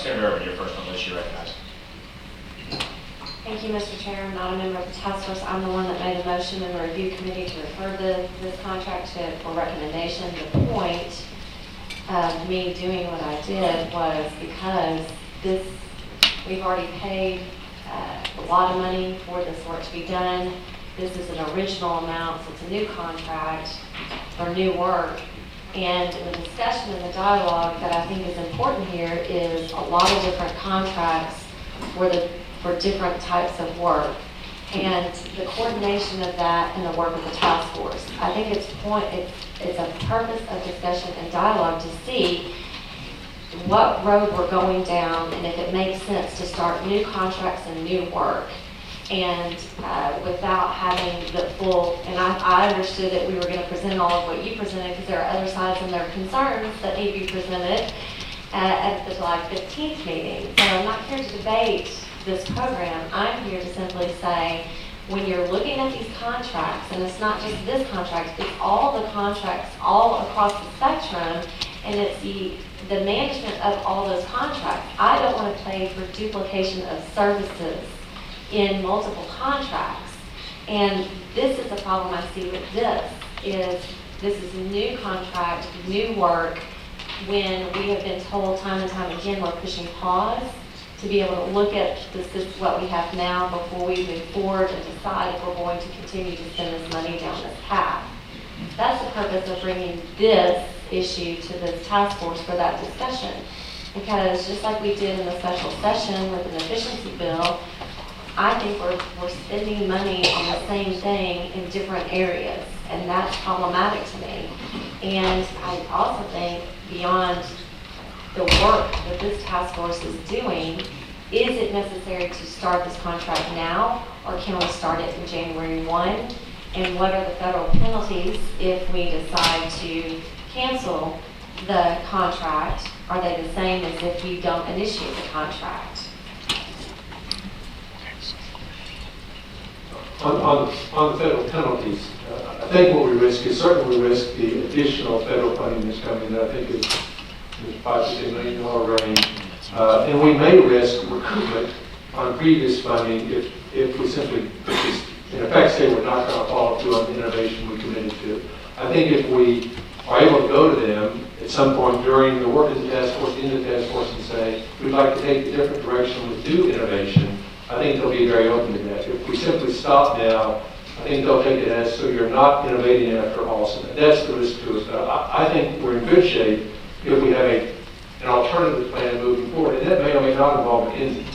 Senator Irvin, you're first on the list, you're recognized. Thank you, Mr. Chair. I'm not a member of the task force. I'm the one that made a motion in the review committee to refer this contract for recommendation. The point of me doing what I did was because we've already paid a lot of money for this work to be done. This is an original amount, so it's a new contract for new work. And the discussion and the dialogue that I think is important here is a lot of different contracts for different types of work, and the coordination of that and the work of the task force. I think it's a purpose of discussion and dialogue to see what road we're going down and if it makes sense to start new contracts and new work. And without having the full, and I understood that we were going to present all of what you presented because there are other sides and there are concerns that need to be presented at the July 15th meeting. So I'm not here to debate this program. I'm here to simply say, when you're looking at these contracts, and it's not just this contract, it's all the contracts all across the spectrum, and it's the management of all those contracts. I don't want to pay for duplication of services in multiple contracts. And this is the problem I see with this is a new contract, new work, when we have been told time and time again we're pushing pause to be able to look at what we have now before we move forward and decide if we're going to continue to spend this money down this path. That's the purpose of bringing this issue to this task force for that discussion. Because just like we did in the special session with an efficiency bill, I think we're spending money on the same thing in different areas, and that's problematic to me. And I also think beyond the work that this task force is doing, is it necessary to start this contract now, or can we start it in January 1? And what are the federal penalties if we decide to cancel the contract? Are they the same as if you don't initiate the contract? On the federal penalties, I think what we risk is certainly we risk the additional federal funding that's coming that I think is $5 to $10 million range. And we may risk recoupment on previous funding if we simply, in effect, say we're not going to follow through on the innovation we committed to. I think if we are able to go to them at some point during the work of the task force, in the task force, and say, we'd like to take a different direction with new innovation, I think they'll be very open to that. If we simply stop now, I think they'll take it as, so you're not innovating after all. So that's the risk to us. But I think we're in good shape if we have an alternative plan moving forward. And that may or may not involve an engine.